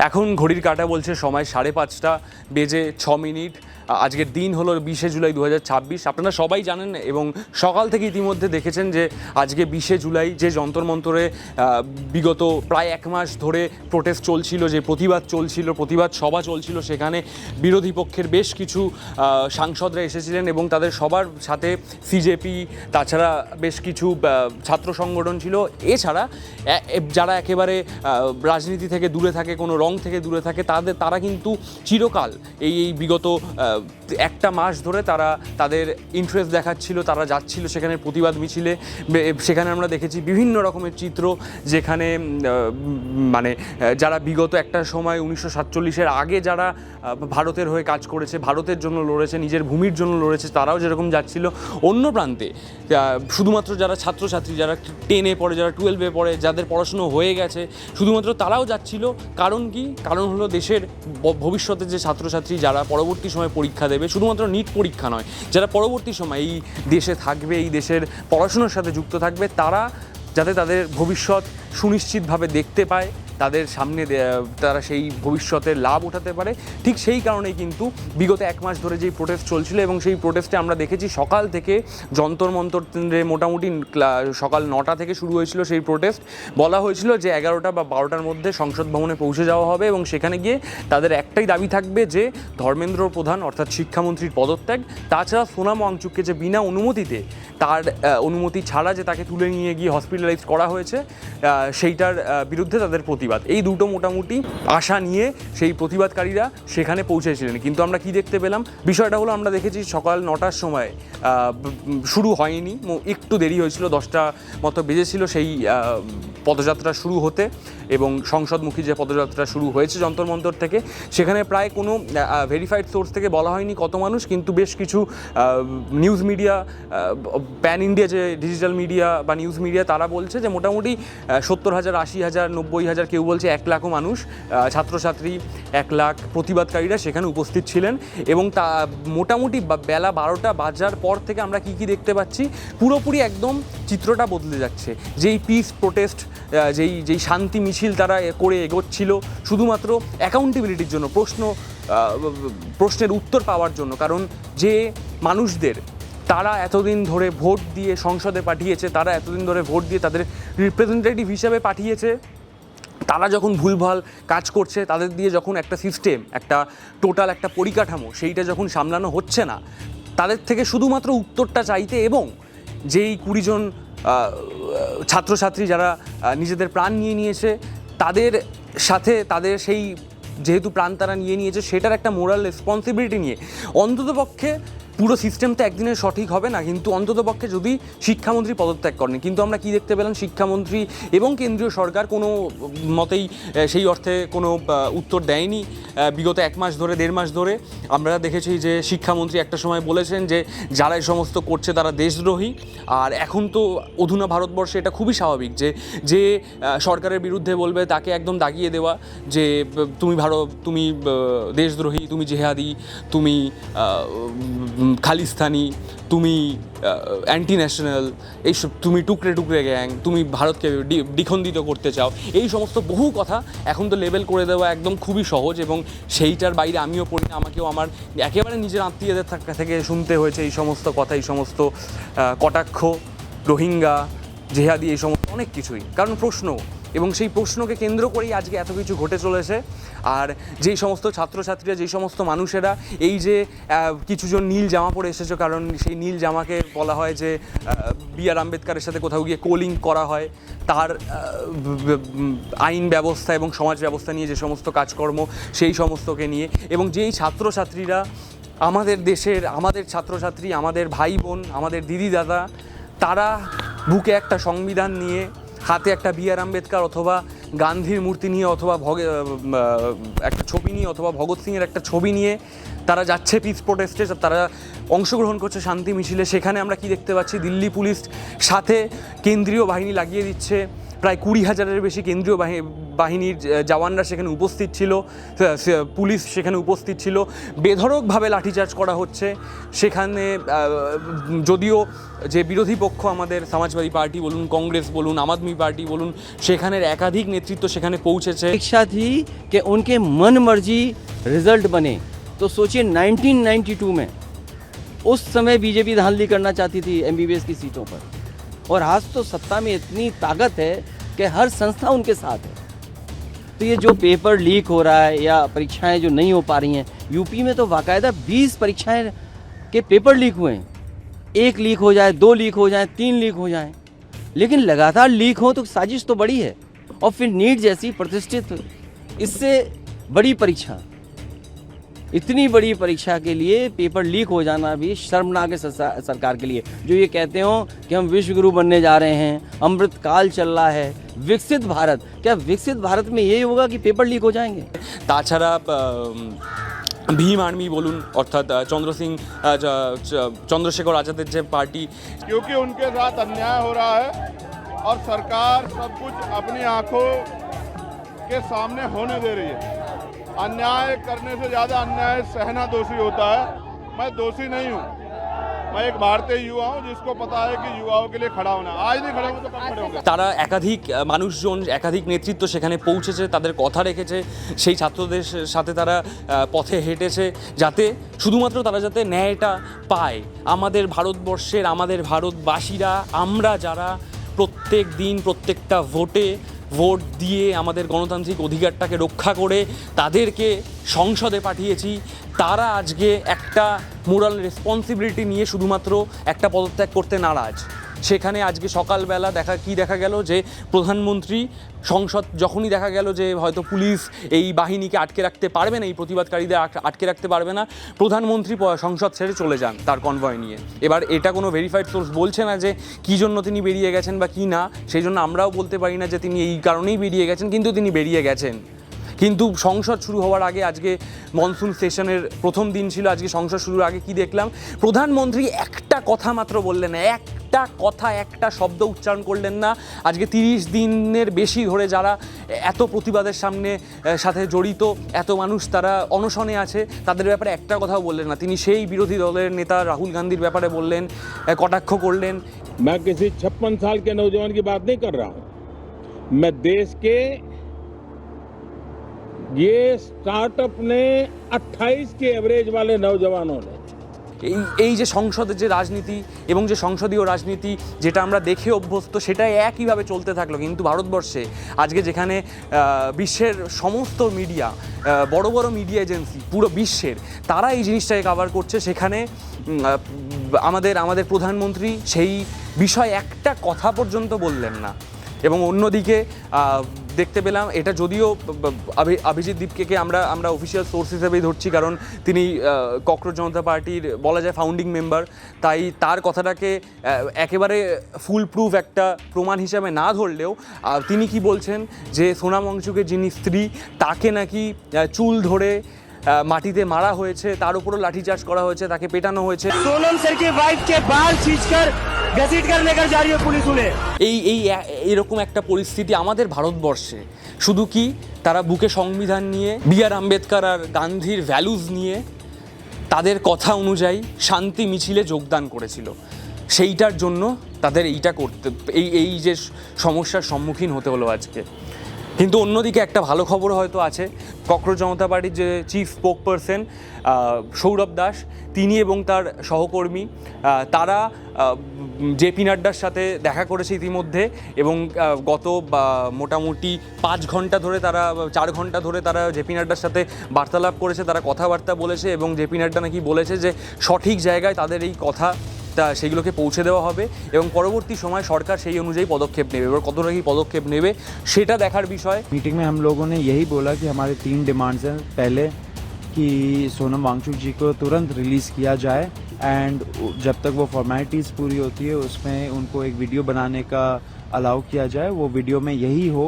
এখন ঘড়ির কাঁটা বলছে সময় 5:30 বেজে 6 মিনিট। আজকের দিন হলো 20শে জুলাই 2026। আপনারা সবাই জানেন এবং সকাল থেকে ইতিমধ্যে দেখেছেন যে আজকে 20শে জুলাই যে যন্তর মন্তরে বিগত প্রায় 1 মাস ধরে প্রোটেস্ট চলছিল, যে প্রতিবাদ চলছিল, প্রতিবাদ সভা চলছিল, সেখানে বিরোধী পক্ষের বেশ কিছু সাংসদরা এসেছিলেন এবং তাদের সবার সাথে সিজেপি, তাছাড়া বেশ কিছু ছাত্র সংগঠন ছিল। এছাড়া যারা একেবারে রাজনীতি থেকে দূরে থাকে, কোনো রং থেকে দূরে থাকে, তারা কিন্তু চিরকাল এই বিগত 1টা মাস ধরে তারা তাদের ইন্টারেস্ট দেখাচ্ছিল, তারা যাচ্ছিল সেখানে প্রতিবাদ মিছিলে। সেখানে আমরা দেখেছি বিভিন্ন রকমের চিত্র, যেখানে মানে যারা বিগত একটা সময় 1947-এর আগে যারা ভারতের হয়ে কাজ করেছে, ভারতের জন্য লড়েছে, নিজের ভূমির জন্য লড়েছে, তারাও যেরকম যাচ্ছিল। অন্য প্রান্তে শুধুমাত্র যারা ছাত্রছাত্রী, যারা 10-এ পড়ে, যারা 12-এ পড়ে, যাদের পড়াশুনো হয়ে গেছে, শুধুমাত্র তারাও যাচ্ছিল। কারণ কি? কারণ হলো দেশের ভবিষ্যতের যে ছাত্রছাত্রী যারা পরবর্তী সময় পরীক্ষা দেবে, শুধুমাত্র নিট পরীক্ষা নয়, যারা পরবর্তী সময় এই দেশে থাকবে, এই দেশের পড়াশোনার সাথে যুক্ত থাকবে, তারা যাতে তাদের ভবিষ্যৎ সুনিশ্চিতভাবে দেখতে পায়, তাদের সামনে তারা সেই ভবিষ্যতের লাভ উঠাতে পারে। ঠিক সেই কারণেই কিন্তু বিগত 1 মাস ধরে যেই প্রোটেস্ট চলছিল, এবং সেই প্রোটেস্টে আমরা দেখেছি সকাল থেকে যন্তর মন্তরে মোটামুটি সকাল 9টা থেকে শুরু হয়েছিল সেই প্রোটেস্ট। বলা হয়েছিল যে 11টা বা 12টার মধ্যে সংসদ ভবনে পৌঁছে যাওয়া হবে এবং সেখানে গিয়ে তাদের একটাই দাবি থাকবে যে ধর্মেন্দ্র প্রধান অর্থাৎ শিক্ষামন্ত্রীর পদত্যাগ, তাছাড়া সোনাম ওয়াংচুককে যে বিনা অনুমতিতে, তার অনুমতি ছাড়া যে তাকে তুলে নিয়ে গিয়ে হসপিটালাইজ করা হয়েছে, সেইটার বিরুদ্ধে তাদের প্রতিবাদ। এই দুটো মোটামুটি আশা নিয়ে সেই প্রতিবাদকারীরা সেখানে পৌঁছেছিলেন। কিন্তু আমরা কি দেখতে পেলাম? বিষয়টা হলো, আমরা দেখেছি সকাল 9টার সময় শুরু হয়নি, একটু দেরি হয়েছিল, 10টা মতো বেজেছিল সেই পদযাত্রা শুরু হতে, এবং সংসদমুখী যে পদযাত্রা শুরু হয়েছে যন্তর মন্তর থেকে, সেখানে প্রায় কোনো ভেরিফাইড সোর্স থেকে বলা হয়নি কত মানুষ, কিন্তু বেশ কিছু নিউজ মিডিয়া, প্যান ইন্ডিয়া যে ডিজিটাল মিডিয়া বা নিউজ মিডিয়া, তারা বলছে যে মোটামুটি 70,000, 80,000, 90,000, কেউ বলছে 1 লাখও মানুষ, ছাত্রছাত্রী 1 লাখ প্রতিবাদকারীরা সেখানে উপস্থিত ছিলেন। এবং তা মোটামুটি বেলা 12টা বাজার পর থেকে আমরা কি দেখতে পাচ্ছি, পুরোপুরি একদম চিত্রটা বদলে যাচ্ছে। যেই পিস প্রোটেস্ট, যেই শান্তি মিছিল তারা করে এগোচ্ছিল শুধুমাত্র অ্যাকাউন্টেবিলিটির জন্য, প্রশ্নের উত্তর পাওয়ার জন্য। কারণ যে মানুষদের তারা এতদিন ধরে ভোট দিয়ে সংসদে পাঠিয়েছে, তারা এতদিন ধরে ভোট দিয়ে তাদের রিপ্রেজেন্টেটিভ হিসাবে পাঠিয়েছে, তারা যখন ভুলভাল কাজ করছে, তাদের দিয়ে যখন একটা সিস্টেম, একটা টোটাল একটা পরিকাঠামো, সেইটা যখন সামলানো হচ্ছে না, তাদের থেকে শুধুমাত্র উত্তরটা চাইতে, এবং যেই 20 জন ছাত্রছাত্রী যারা নিজেদের প্রাণ নিয়েছে, তাদের সাথে তাদের সেই যেহেতু প্রাণ তারা নিয়েছে, সেটার একটা মোরাল রেসপন্সিবিলিটি নিয়ে অন্ততপক্ষে, পুরো সিস্টেম তো একদিনে সঠিক হবে না, কিন্তু অন্ততপক্ষে যদি শিক্ষামন্ত্রী পদত্যাগ করেন। কিন্তু আমরা কি দেখতে পেলাম? শিক্ষামন্ত্রী এবং কেন্দ্রীয় সরকার কোনো মতেই সেই অর্থে কোনো উত্তর দেয়নি। বিগত 1 মাস ধরে, 1.5 মাস ধরে আমরা দেখেছি যে শিক্ষামন্ত্রী একটা সময় বলেছেন যে যারা এই সমস্ত করছে তারা দেশদ্রোহী। আর এখন তো অধুনা ভারতবর্ষে এটা খুবই স্বাভাবিক যে সরকারের বিরুদ্ধে বলবে তাকে একদম দাগিয়ে দেওয়া, যে তুমি দেশদ্রোহী, তুমি জেহাদি, তুমি খালিস্তানি, তুমি অ্যান্টি ন্যাশনাল, এইসব, তুমি টুকরে টুকরে গ্যাং, তুমি ভারতকে দ্বিখণ্ডিত করতে চাও, এই সমস্ত বহু কথা এখন তো লেবেল করে দেওয়া একদম খুবই সহজ। এবং সেইটার বাইরে আমিও পড়ি না, আমাকেও আমার একেবারে নিজের আত্মীয়দের থেকে শুনতে হয়েছে এই সমস্ত কথা, এই সমস্ত কটাক্ষ, রোহিঙ্গা, জেহাদি, এই সমস্ত অনেক কিছুই। কারণ প্রশ্ন, এবং সেই প্রশ্নকে কেন্দ্র করেই আজকে এত কিছু ঘটে চলেছে। আর যেই সমস্ত ছাত্রছাত্রীরা, যেই সমস্ত মানুষেরা এই যে কিছুজন নীল জামা পরে এসেছে, কারণ সেই নীল জামাকে বলা হয় যে B.R. আম্বেদকরের সাথে কোথাও গিয়ে কোলিং করা হয়, তার আইন ব্যবস্থা এবং সমাজ ব্যবস্থা নিয়ে যে সমস্ত কাজকর্ম, সেই সমস্তকে নিয়ে, এবং যেই ছাত্রছাত্রীরা আমাদের দেশের, আমাদের ছাত্রছাত্রী, আমাদের ভাই বোন, আমাদের দিদি দাদা, তারা বুকে একটা সংবিধান নিয়ে, হাতে একটা B.R. আম্বেদকর অথবা গান্ধীর মূর্তি নিয়ে, অথবা একটা ছবি নিয়ে, অথবা ভগৎ সিংয়ের একটা ছবি নিয়ে তারা যাচ্ছে পিস প্রোটেস্টে, তারা অংশগ্রহণ করছে শান্তি মিছিলে। সেখানে আমরা কি দেখতে পাচ্ছি? দিল্লি পুলিশ সাথে কেন্দ্রীয় বাহিনী লাগিয়ে দিচ্ছে, প্রায় 20,000-এর বেশি কেন্দ্রীয় বাহিনীর জওয়ানরা সেখানে উপস্থিত ছিল, পুলিশ সেখানে উপস্থিত ছিল, বেধড়কভাবে লাঠিচার্জ করা হচ্ছে সেখানে। যদিও যে বিরোধী পক্ষ আমাদের সমাজবাদী পার্টি বলুন, কংগ্রেস বলুন, আম আদমি পার্টি বলুন, সেখানের একাধিক নেতৃত্ব সেখানে পৌঁছেছে। इच्छा थी कि उनके मन मर्जी रिजल्ट बने, तो सोचिए 1992 में उस समय बीजेपी धांधली करना चाहती थी एमबीबीएस की सीटों पर, और आज तो सत्ता में इतनी ताकत है कि हर संस्था उनके साथ है। तो ये जो पेपर लीक हो रहा है या परीक्षाएं जो नहीं हो पा रही हैं, यूपी में तो बाकायदा 20 परीक्षाएं के पेपर लीक हुए हैं। 1 लीक हो जाए, 2 लीक हो जाए, 3 लीक हो जाए, लेकिन लगातार लीक हो तो साजिश तो बड़ी है। और फिर नीट जैसी प्रतिष्ठित, इससे बड़ी परीक्षा, इतनी बड़ी परीक्षा के लिए पेपर लीक हो जाना भी शर्मनाक है सरकार के लिए। जो ये कहते हो कि हम विश्व गुरु बनने जा रहे हैं, अमृत काल चल रहा है, विकसित भारत, क्या विकसित भारत में यही होगा कि पेपर लीक हो जाएंगे? তাছাড়া ভীম আর্মি বলুন, অর্থাৎ চন্দ্রশেখর আজাদের যে পার্টি, क्योंकि उनके साथ अन्याय हो रहा है और सरकार सब कुछ अपनी आंखों के सामने होने दे रही है। अन्याय करने से ज़्यादा अन्याय सहना दोषी होता है। मैं दोषी नहीं हूँ, मैं एक भारतीय युवा हूँ जिसको पता है कि युवाओं के लिए खड़ा होना। आज नहीं खड़े होंगे तो कब खड़े होंगे? তারা একাধিক মানুষজন, একাধিক নেতৃত্ব সেখানে পৌঁছেছে, তাদের কথা রেখেছে, সেই ছাত্রদের সাথে তারা পথে হেঁটেছে, যাতে শুধুমাত্র তারা যাতে ন্যায়টা পায়। আমাদের ভারতবর্ষের, আমাদের ভারতবাসীরা, আমরা যারা প্রত্যেক দিন প্রত্যেকটা ভোট দিয়ে আমাদের গণতান্ত্রিক অধিকারটাকে রক্ষা করে তাদেরকে সংসদে পাঠিয়েছি, তারা আজকে একটা মোরাল রেসপন্সিবিলিটি নিয়ে শুধুমাত্র একটা পদত্যাগ করতে নারাজ। সেখানে আজকে সকালবেলা দেখা গেল যে প্রধানমন্ত্রী সংসদ যখনই দেখা গেল যে হয়তো পুলিশ এই বাহিনীকে আটকে রাখতে পারবে না, এই প্রতিবাদকারীদের আটকে রাখতে পারবে না, প্রধানমন্ত্রী সংসদ ছেড়ে চলে যান তার কনভয় নিয়ে। এবার এটা কোনো ভেরিফাইড সোর্স বলছে না যে কী জন্য তিনি বেরিয়ে গেছেন বা কী না, সেই জন্য আমরাও বলতে পারি না যে তিনি এই কারণেই বেরিয়ে গেছেন, কিন্তু তিনি বেরিয়ে গেছেন। কিন্তু সংসদ শুরু হওয়ার আগে, আজকে মনসুন সেশনের প্রথম দিন ছিল, আজকে সংসদ শুরুর আগে কি দেখলাম, প্রধানমন্ত্রী একটা কথা মাত্র বললেন না, একটা কথা, একটা শব্দ উচ্চারণ করলেন না। আজকে 30 দিনের বেশি ধরে যারা এত প্রতিবাদের সাথে জড়িত, এত মানুষ তারা অনশনে আছে, তাদের ব্যাপারে একটা কথাও বললেন না। তিনি সেই বিরোধী দলের নেতা রাহুল গান্ধীর ব্যাপারে বললেন, কটাক্ষ করলেন। मैं किसी 56 साल के नौजवान की बात नहीं कर रहा हूं, मैं देश के ये स्टार्टअप ने 28 के एवरेज वाले नौजवानों ने এই যে সংসদের যে রাজনীতি এবং যে সংসদীয় রাজনীতি যেটা আমরা দেখে অভ্যস্ত, সেটাই একইভাবে চলতে থাকলো। কিন্তু ভারতবর্ষে আজকে যেখানে বিশ্বের সমস্ত মিডিয়া, বড় বড় মিডিয়া এজেন্সি পুরো বিশ্বের, তারা এই জিনিসটাকে কভার করছে, সেখানে আমাদের প্রধানমন্ত্রী সেই বিষয়ে একটা কথা পর্যন্ত বললেন না। এবং অন্যদিকে দেখতে পেলাম, এটা যদিও অভিজিৎ দীপকে আমরা অফিসিয়াল সোর্স হিসেবেই ধরছি, কারণ তিনি ককরোচ জনতা পার্টির বলা যায় ফাউন্ডিং মেম্বার, তাই তার কথাটাকে একেবারে ফুল প্রুফ একটা প্রমাণ হিসাবে না ধরলেও তিনি কি বলছেন যে সোনাম ওয়াংচুকের যিনি স্ত্রী, তাকে নাকি চুল ধরে মাটিতে মারা হয়েছে, তার উপরও লাঠিচার্জ করা হয়েছে, তাকে পেটানো হয়েছে। सोनम सर के वाइफ के बाल खींचकर घसीट कर लेकर जा रही है पुलिस उन्हें। এইরকম একটা পরিস্থিতি আমাদের ভারতবর্ষে। শুধু কি তারা বুকে সংবিধান নিয়ে, বি.আর. আম্বেদকর আর গান্ধীর ভ্যালুজ নিয়ে, তাদের কথা অনুযায়ী শান্তি মিছিলে যোগদান করেছিল, সেইটার জন্য তাদের এইটা করতে, এই যে সমস্যার সম্মুখীন হতে হলো আজকে। কিন্তু অন্যদিকে একটা ভালো খবর হয়তো আছে, ককরোচ জনতা পার্টির যে chief spoke person Sourav Das, তিনি এবং তার সহকর্মী তারা জেপি নাড্ডার সাথে দেখা করেছে ইতিমধ্যে, এবং গত মোটামুটি 5 ঘন্টা ধরে তারা 4 ঘন্টা ধরে তারা জেপি নাড্ডার সাথে বার্তালাপ করেছে, তারা কথাবার্তা বলেছে, এবং জেপি নাড্ডা নাকি বলেছে যে সঠিক জায়গায় তাদের এই কথা সেগুলোকে পৌঁছে দেওয়া হবে এবং পরবর্তী সময় সরকার সেই অনুযায়ী পদক্ষেপ নেবে। এবার কতটা কি পদক্ষেপ নেবে সেটা দেখার বিষয়। मीटिंग में हम लोगों ने यही बोला कि हमारे 3 डिमांड्स हैं। पहले कि सोनम वांगचुक जी को तुरंत रिलीज़ किया जाए, एंड जब तक वो फॉर्मेलिटीज़ पूरी होती है उसमें उनको एक वीडियो बनाने का अलाउ किया जाए। वो वीडियो में यही हो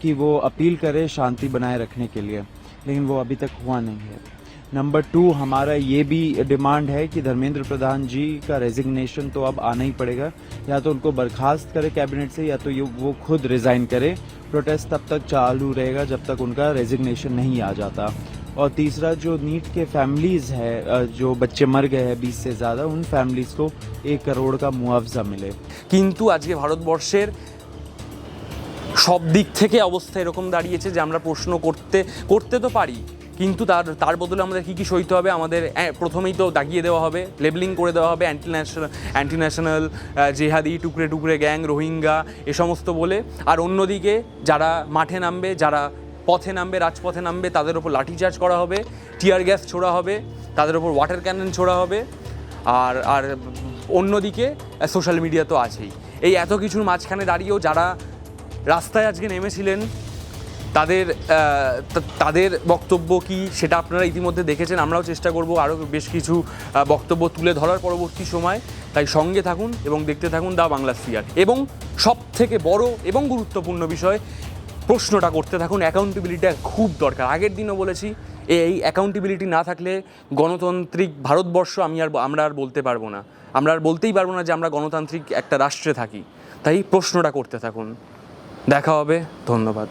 कि वो अपील करे शांति बनाए रखने के लिए, लेकिन वो अभी तक हुआ नहीं है। नंबर 2 हमारा ये भी डिमांड है कि धर्मेंद्र प्रधान जी का रेजिग्नेशन तो अब आना ही पड़ेगा, या तो उनको बर्खास्त करे कैबिनेट से या तो वो खुद रिज़ाइन करे। प्रोटेस्ट तब तक चालू रहेगा जब तक उनका रेजिग्नेशन नहीं आ जाता। और तीसरा जो नीट के फैमिलीज़ है, जो बच्चे मर गए हैं 20 से ज़्यादा, उन फैमिलीज़ को 1 करोड़ का मुआवजा मिले। কিন্তু আজকে ভারতবর্ষের সব দিক থেকে অবস্থা এরকম দাঁড়িয়েছে যে আমরা প্রশ্ন করতে তো পারি, কিন্তু তার বদলে আমাদের কী কী সইতে হবে? আমাদের প্রথমেই তো দাগিয়ে দেওয়া হবে, লেবেলিং করে দেওয়া হবে anti national, Jihadi, টুকরে টুকরে gang, Rohingya এ সমস্ত বলে। আর অন্যদিকে যারা মাঠে নামবে, যারা পথে নামবে, রাজপথে নামবে, তাদের ওপর লাঠিচার্জ করা হবে, টিয়ার গ্যাস ছোড়া হবে, তাদের ওপর ওয়াটার ক্যানন ছোড়া হবে। আর অন্যদিকে সোশ্যাল মিডিয়া তো আছেই। এই এত কিছুর মাঝখানে দাঁড়িয়েও যারা রাস্তায় আজকে নেমেছিলেন তাদের বক্তব্য কি সেটা আপনারা ইতিমধ্যে দেখেছেন। আমরাও চেষ্টা করব আরও বেশ কিছু বক্তব্য তুলে ধরার পরবর্তী সময়। তাই সঙ্গে থাকুন এবং দেখতে থাকুন দা বাংলা স্ফিয়ার। এবং সব থেকে বড় এবং গুরুত্বপূর্ণ বিষয়, প্রশ্নটা করতে থাকুন। অ্যাকাউন্টেবিলিটিটা খুব দরকার। আগের দিনও বলেছি, এই অ্যাকাউন্টেবিলিটি না থাকলে গণতান্ত্রিক ভারতবর্ষ আমরা আর বলতে পারবো না, আমরা আর বলতেই পারবো না যে আমরা গণতান্ত্রিক একটা রাষ্ট্রে থাকি। তাই প্রশ্নটা করতে থাকুন। দেখা হবে, ধন্যবাদ।